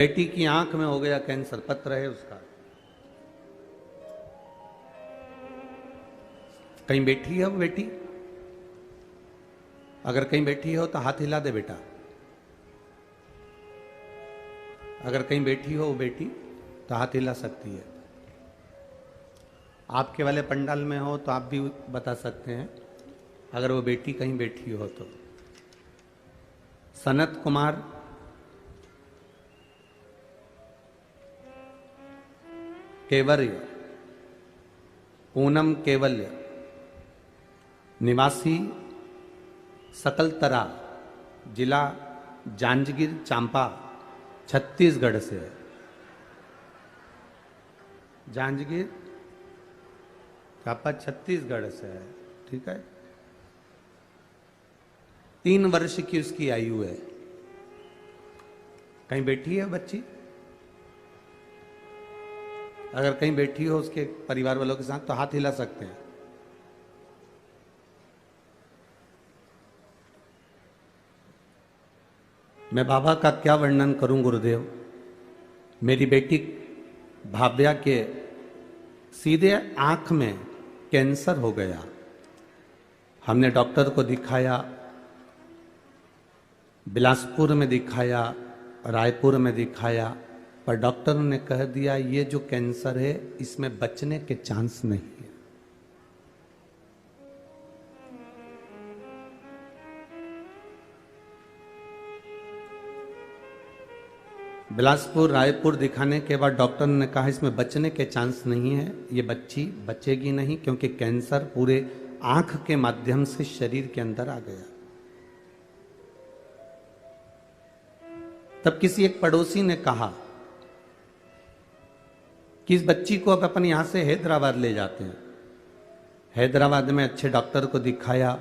बेटी की आंख में हो गया कैंसर, पत्र है उसका। कहीं बैठी है वो बेटी? अगर कहीं बैठी हो तो हाथ हिला दे बेटा। अगर कहीं बैठी हो वो बेटी तो हाथ हिला सकती है। आपके वाले पंडाल में हो तो आप भी बता सकते हैं अगर वो बेटी कहीं बैठी हो तो। सनत कुमार, केवल्य, पूनम केवल्य, निवासी सकलतरा, जिला जांजगीर चांपा, छत्तीसगढ़ से है। जांजगीर चांपा छत्तीसगढ़ से है, ठीक है। 3 वर्ष की उसकी आयु है। कहीं बैठी है बच्ची? अगर कहीं बैठी हो उसके परिवार वालों के साथ तो हाथ हिला सकते हैं। मैं बाबा का क्या वर्णन करूं गुरुदेव। मेरी बेटी भाव्या के सीधे आंख में कैंसर हो गया। हमने डॉक्टर को दिखाया, बिलासपुर में दिखाया, रायपुर में दिखाया, पर डॉक्टर ने कह दिया ये जो कैंसर है इसमें बचने के चांस नहीं है। बिलासपुर रायपुर दिखाने के बाद डॉक्टर ने कहा इसमें बचने के चांस नहीं है, ये बच्ची बचेगी नहीं, क्योंकि कैंसर पूरे आंख के माध्यम से शरीर के अंदर आ गया। तब किसी एक पड़ोसी ने कहा कि इस बच्ची को अब अपन यहां से हैदराबाद ले जाते हैं। हैदराबाद में अच्छे डॉक्टर को दिखाया।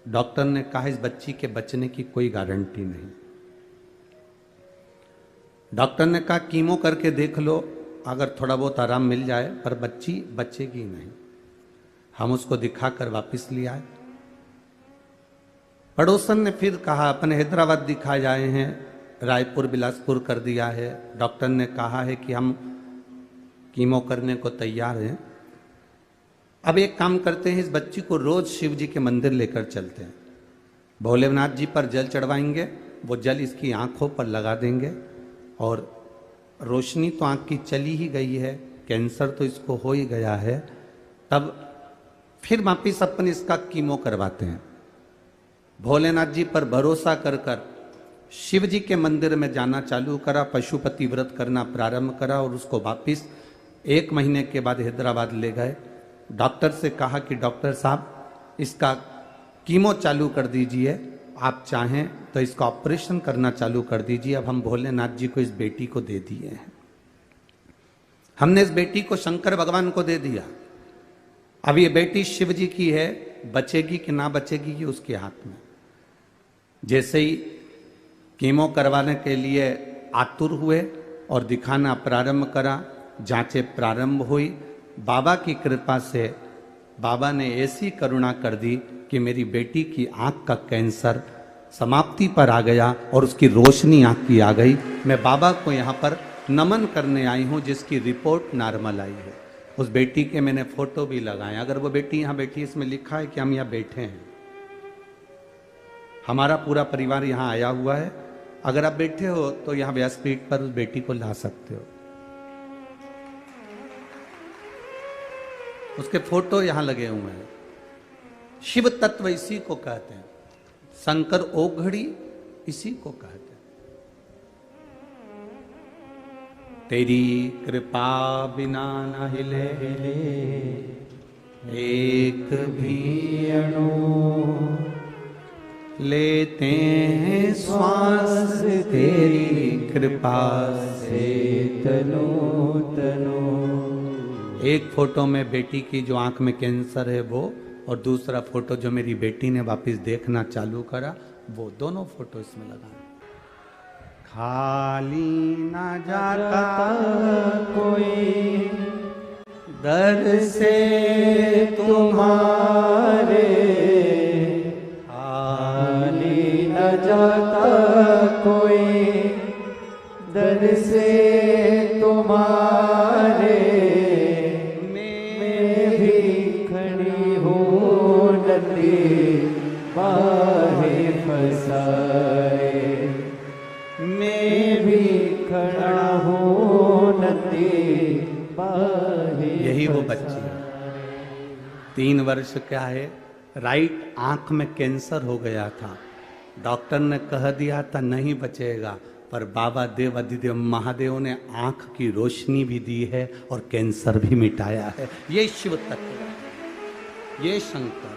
डॉक्टर ने कहा इस बच्ची के बचने की कोई गारंटी नहीं। डॉक्टर ने कहा कीमो करके देख लो, अगर थोड़ा बहुत आराम मिल जाए, पर बच्ची बचेगी नहीं। हम उसको दिखाकर वापस ले आए। पड़ोसन ने फिर कहा अपन हैदराबाद दिखा जाए हैं, रायपुर बिलासपुर कर दिया है, डॉक्टर ने कहा है कि हम कीमो करने को तैयार हैं। अब एक काम करते हैं, इस बच्ची को रोज शिव जी के मंदिर लेकर चलते हैं, भोलेनाथ जी पर जल चढ़वाएंगे, वो जल इसकी आंखों पर लगा देंगे, और रोशनी तो आंख की चली ही गई है, कैंसर तो इसको हो ही गया है, तब फिर वापिस अपन इसका कीमो करवाते हैं। भोलेनाथ जी पर भरोसा कर कर शिव जी के मंदिर में जाना चालू करा, पशुपति व्रत करना प्रारंभ करा, और उसको वापिस 1 महीने के बाद हैदराबाद ले गए। डॉक्टर से कहा कि डॉक्टर साहब इसका कीमो चालू कर दीजिए, आप चाहें तो इसका ऑपरेशन करना चालू कर दीजिए। अब हम भोलेनाथ जी को इस बेटी को दे दिए हैं। हमने इस बेटी को शंकर भगवान को दे दिया। अब ये बेटी शिव जी की है, बचेगी कि ना बचेगी ये उसके हाथ में। जैसे ही कीमो करवाने के लिए आतुर हुए और दिखाना प्रारंभ करा, जांचें प्रारंभ हुई, बाबा की कृपा से बाबा ने ऐसी करुणा कर दी कि मेरी बेटी की आंख का कैंसर समाप्ति पर आ गया और उसकी रोशनी आंख की आ गई। मैं बाबा को यहाँ पर नमन करने आई हूँ, जिसकी रिपोर्ट नॉर्मल आई है। उस बेटी के मैंने फोटो भी लगाए। अगर वो बेटी यहाँ बैठी, इसमें लिखा है कि हम यहाँ बैठे हैं, हमारा पूरा परिवार यहाँ आया हुआ है। अगर आप बैठे हो तो यहाँ व्यासपीठ पर उस बेटी को ला सकते हो। उसके फोटो यहां लगे हुए हैं। शिव तत्व इसी को कहते हैं, शंकर ओघड़ी इसी को कहते हैं। तेरी कृपा बिना न हिले एक भी अणु, लेते हैं श्वास तेरी कृपा से तनो तनो। एक फोटो में बेटी की जो आंख में कैंसर है वो, और दूसरा फोटो जो मेरी बेटी ने वापस देखना चालू करा, वो दोनों फोटो इसमें लगाए। खाली ना जाता कोई दर से तुम्हारे, खाली न जाता कोई दर दर से तुम्हारे मैं भी खड़ी हूँ नदी बाहे फसाए, मैं भी खड़ा हूँ नदी बाहे। यही वो बच्ची है, 3 वर्ष का है, राइट आंख में कैंसर हो गया था। डॉक्टर ने कह दिया था नहीं बचेगा, पर बाबा देव अधिदेव महादेव ने आंख की रोशनी भी दी है और कैंसर भी मिटाया है। ये शिव तत्व है, ये शंकर।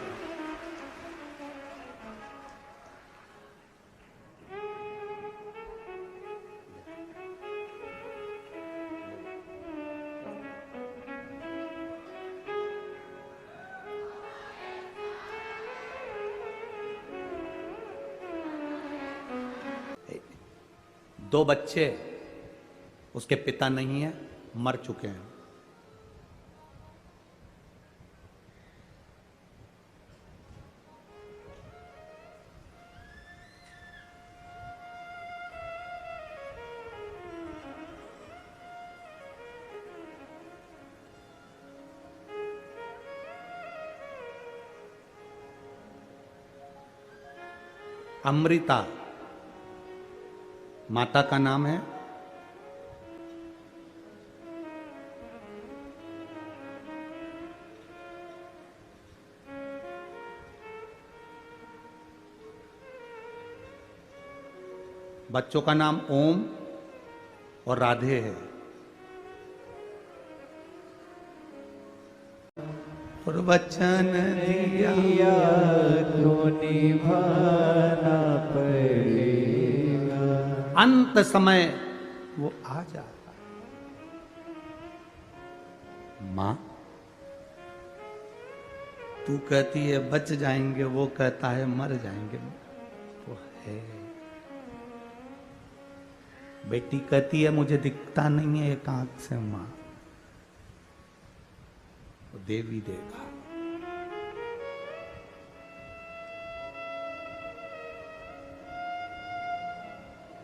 दो बच्चे, उसके पिता नहीं है, मर चुके हैं। अमृता माता का नाम है, बच्चों का नाम ओम और राधे है। और वचन दिया तो निभाना पड़ेगा, अंत समय वो आ जाता है। मां तू कहती है बच जाएंगे, वो कहता है मर जाएंगे। वो है बेटी कहती है मुझे दिखता नहीं है एक आंख से, मां वो देवी देगा।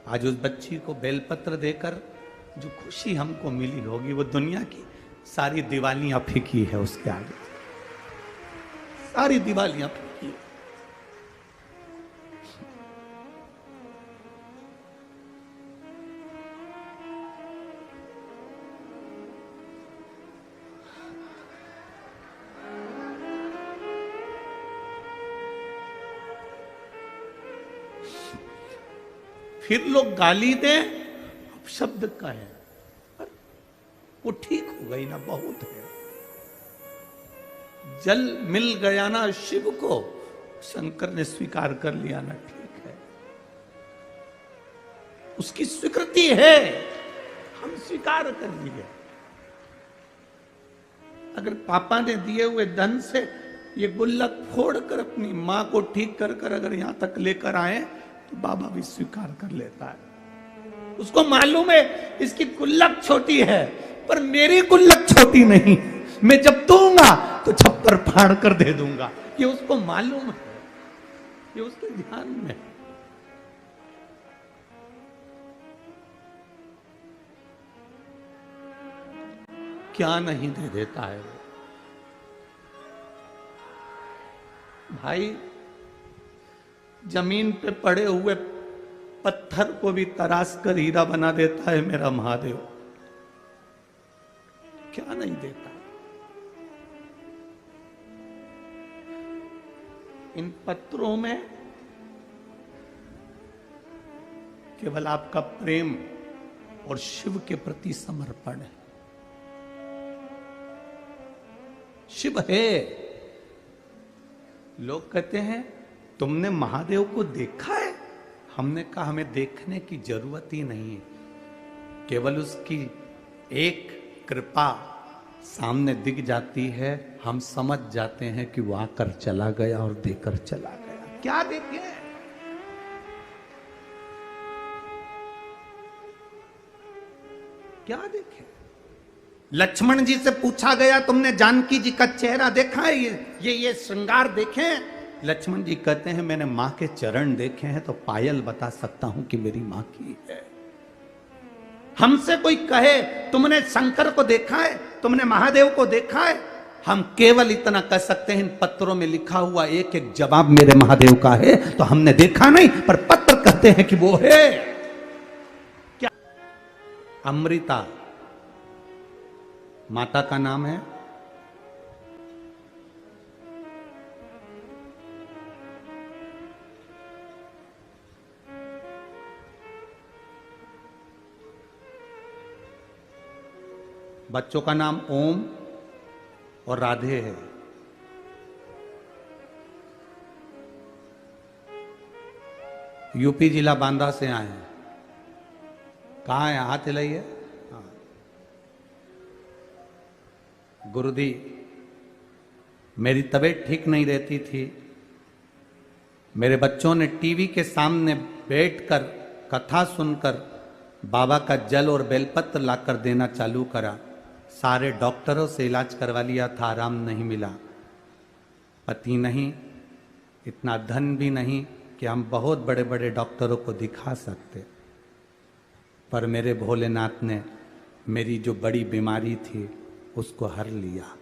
आज उस बच्ची को बेलपत्र देकर जो खुशी हमको मिली होगी, वो दुनिया की सारी दिवालियां फीकी है उसके आगे, सारी दिवालियां फीकी है। फिर लोग गाली दें, अब शब्द का है, पर वो ठीक हो गई ना, बहुत है। जल मिल गया ना शिव को, शंकर ने स्वीकार कर लिया ना, ठीक है, उसकी स्वीकृति है, हम स्वीकार कर लिए। अगर पापा ने दिए हुए धन से ये गुल्लक फोड़कर अपनी मां को ठीक कर कर अगर यहां तक लेकर आए तो बाबा भी स्वीकार कर लेता है। उसको मालूम है इसकी गुल्लक छोटी है, पर मेरी गुल्लक छोटी नहीं, मैं जब दूंगा तो छप्पर फाड़ कर दे दूंगा। ये उसको मालूम है, ये उसके ध्यान में है। क्या नहीं दे देता है वो भाई। जमीन पे पड़े हुए पत्थर को भी तराश कर हीरा बना देता है मेरा महादेव। क्या नहीं देता। इन पत्थरों में केवल आपका प्रेम और शिव के प्रति समर्पण है। शिव है। लोग कहते हैं तुमने महादेव को देखा है? हमने कहा हमें देखने की जरूरत ही नहीं है, केवल उसकी एक कृपा सामने दिख जाती है, हम समझ जाते हैं कि वो आकर चला गया और देकर चला गया। क्या देखे? क्या देखे? लक्ष्मण जी से पूछा गया तुमने जानकी जी का चेहरा देखा है? ये श्रृंगार देखे? लक्ष्मण जी कहते हैं मैंने मां के चरण देखे हैं तो पायल बता सकता हूं कि मेरी मां की है। हमसे कोई कहे तुमने शंकर को देखा है, तुमने महादेव को देखा है, हम केवल इतना कह सकते हैं इन पत्रों में लिखा हुआ एक एक जवाब मेरे महादेव का है, तो हमने देखा नहीं पर पत्र कहते हैं कि वो है। क्या अमृता माता का नाम है। बच्चों का नाम ओम और राधे है। यूपी जिला बांदा से आए हैं। कहाँ है? हाथ हिलाइए। हाँ। गुरुदी, मेरी तबीयत ठीक नहीं रहती थी। मेरे बच्चों ने टीवी के सामने बैठकर कथा सुनकर बाबा का जल और बेलपत्र लाकर देना चालू करा। सारे डॉक्टरों से इलाज करवा लिया था, आराम नहीं मिला। पति नहीं, इतना धन भी नहीं कि हम बहुत बड़े बड़े डॉक्टरों को दिखा सकते, पर मेरे भोलेनाथ ने मेरी जो बड़ी बीमारी थी उसको हर लिया।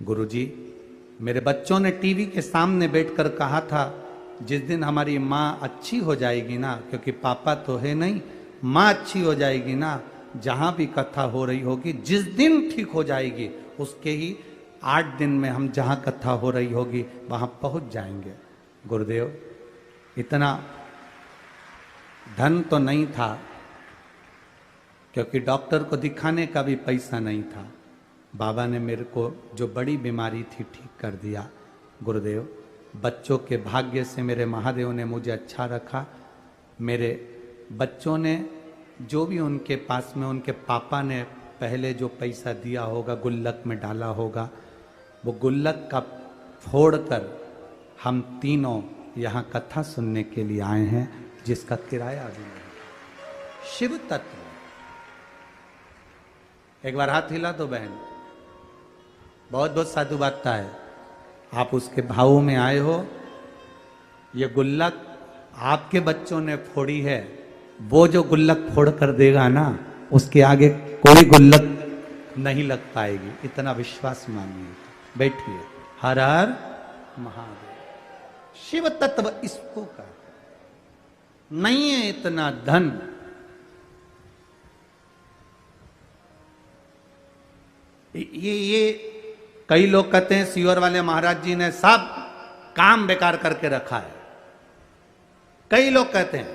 गुरुजी, मेरे बच्चों ने टीवी के सामने बैठकर कहा था जिस दिन हमारी माँ अच्छी हो जाएगी ना, क्योंकि पापा तो है नहीं, माँ अच्छी हो जाएगी ना, जहां भी कथा हो रही होगी, जिस दिन ठीक हो जाएगी उसके ही 8 दिन में हम जहां कथा हो रही होगी वहां पहुंच जाएंगे। गुरुदेव, इतना धन तो नहीं था, क्योंकि डॉक्टर को दिखाने का भी पैसा नहीं था। बाबा ने मेरे को जो बड़ी बीमारी थी ठीक कर दिया। गुरुदेव, बच्चों के भाग्य से मेरे महादेव ने मुझे अच्छा रखा। मेरे बच्चों ने जो भी उनके पास में उनके पापा ने पहले जो पैसा दिया होगा, गुल्लक में डाला होगा, वो गुल्लक का फोड़कर हम तीनों यहाँ कथा सुनने के लिए आए हैं, जिसका किराया भी नहीं। शिव तत्व, एक बार हाथ हिला दो बहन। बहुत बहुत साधुवादता है, आप उसके भावों में आए हो। ये गुल्लक आपके बच्चों ने फोड़ी है, वो जो गुल्लक फोड़ कर देगा ना, उसके आगे कोई गुल्लक नहीं लग पाएगी, इतना विश्वास मानिए। बैठिए। हर हर महादेव। शिव तत्व इसको का नहीं है इतना धन। ये कई लोग कहते हैं सीवर वाले महाराज जी ने सब काम बेकार करके रखा है। कई लोग कहते हैं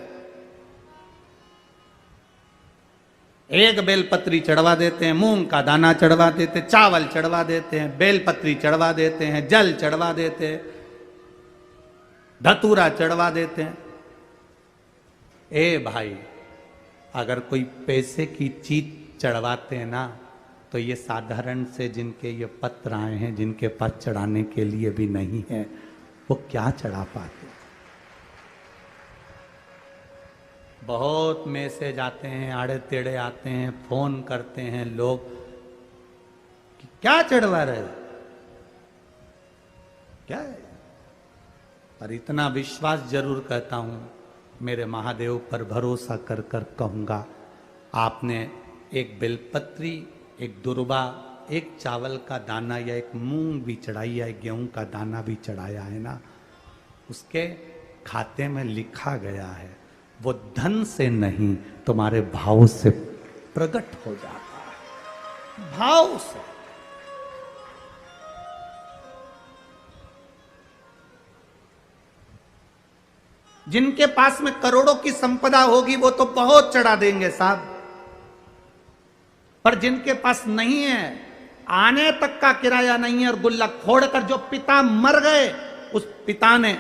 एक बेलपत्री चढ़वा देते हैं, मूंग का दाना चढ़वा देते हैं, चावल चढ़वा देते हैं, बेलपत्री चढ़वा देते हैं, जल चढ़वा देते हैं, धतूरा चढ़वा देते हैं। ए भाई, अगर कोई पैसे की चीज चढ़वाते हैं ना, तो ये साधारण से जिनके ये पत्र आए हैं, जिनके पास चढ़ाने के लिए भी नहीं है, वो क्या चढ़ा पाते। बहुत मैसेज आते हैं, आड़े टेढ़े आते हैं, फोन करते हैं लोग कि क्या चढ़वा रहे हो, क्या है। पर इतना विश्वास जरूर कहता हूं, मेरे महादेव पर भरोसा कर कर कहूंगा, आपने एक बेलपत्री, एक दुर्बा, एक चावल का दाना या एक मूंग भी चढ़ाई या एक गेहूं का दाना भी चढ़ाया है ना, उसके खाते में लिखा गया है, वो धन से नहीं तुम्हारे भाव से प्रकट हो जाता है। भाव से। जिनके पास में करोड़ों की संपदा होगी वो तो बहुत चढ़ा देंगे साहब, पर जिनके पास नहीं है, आने तक का किराया नहीं है, और गुल्लक फोड़कर जो पिता मर गए, उस पिता ने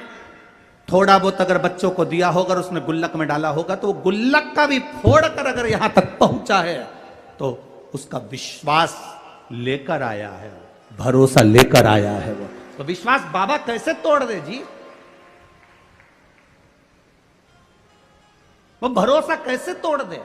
थोड़ा बहुत अगर बच्चों को दिया होगा, उसने गुल्लक में डाला होगा, तो वो गुल्लक का भी फोड़कर अगर यहां तक पहुंचा है, तो उसका विश्वास लेकर आया है, भरोसा लेकर आया है। वो तो विश्वास बाबा कैसे तोड़ दे जी, वो भरोसा कैसे तोड़ दे।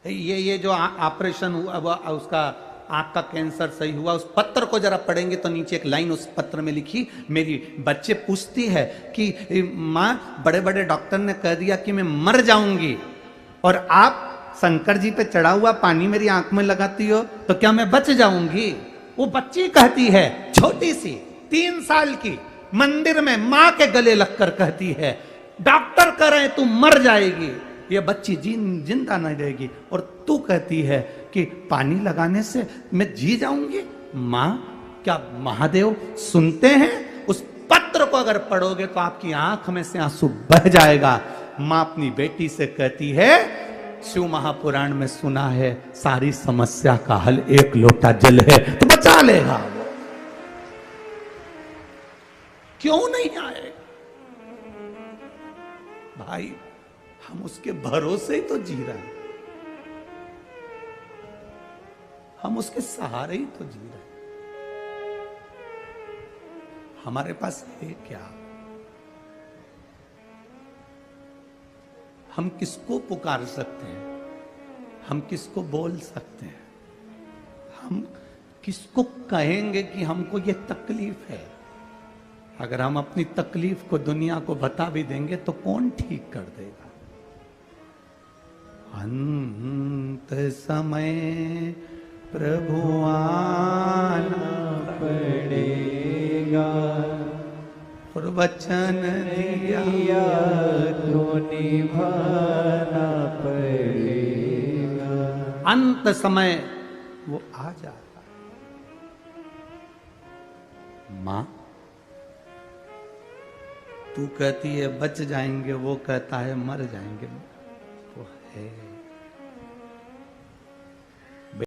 ये जो ऑपरेशन हुआ उसका आंख का कैंसर सही हुआ। उस पत्र को जरा पढ़ेंगे तो नीचे एक लाइन उस पत्र में लिखी, मेरी बच्चे पूछती है कि माँ बड़े बड़े डॉक्टर ने कह दिया कि मैं मर जाऊंगी, और आप शंकर जी पे चढ़ा हुआ पानी मेरी आंख में लगाती हो, तो क्या मैं बच जाऊंगी? वो बच्ची कहती है, छोटी सी 3 साल की, मंदिर में मां के गले लगकर कहती है, डॉक्टर कह रहे तू मर जाएगी, ये बच्ची जिंदा नहीं रहेगी, और तू कहती है कि पानी लगाने से मैं जी जाऊंगी। मां, क्या महादेव सुनते हैं? उस पत्र को अगर पढ़ोगे तो आपकी आंख में से आंसू बह जाएगा। मां अपनी बेटी से कहती है, शिव महापुराण में सुना है सारी समस्या का हल एक लोटा जल है, तो बचा लेगा वो। क्यों नहीं आएगा? भाई हम उसके भरोसे ही तो जी रहे हैं, हम उसके सहारे ही तो जी रहे हैं। हमारे पास है क्या? हम किसको पुकार सकते हैं? हम किसको बोल सकते हैं? हम किसको कहेंगे कि हमको ये तकलीफ है? अगर हम अपनी तकलीफ को दुनिया को बता भी देंगे तो कौन ठीक कर देगा? अंत समय प्रभु आना पड़ेगा, और वचन दिया तो निभाना पड़ेगा। अंत समय वो आ जाता है। मां तू कहती है बच जाएंगे, वो कहता है मर जाएंगे। वो है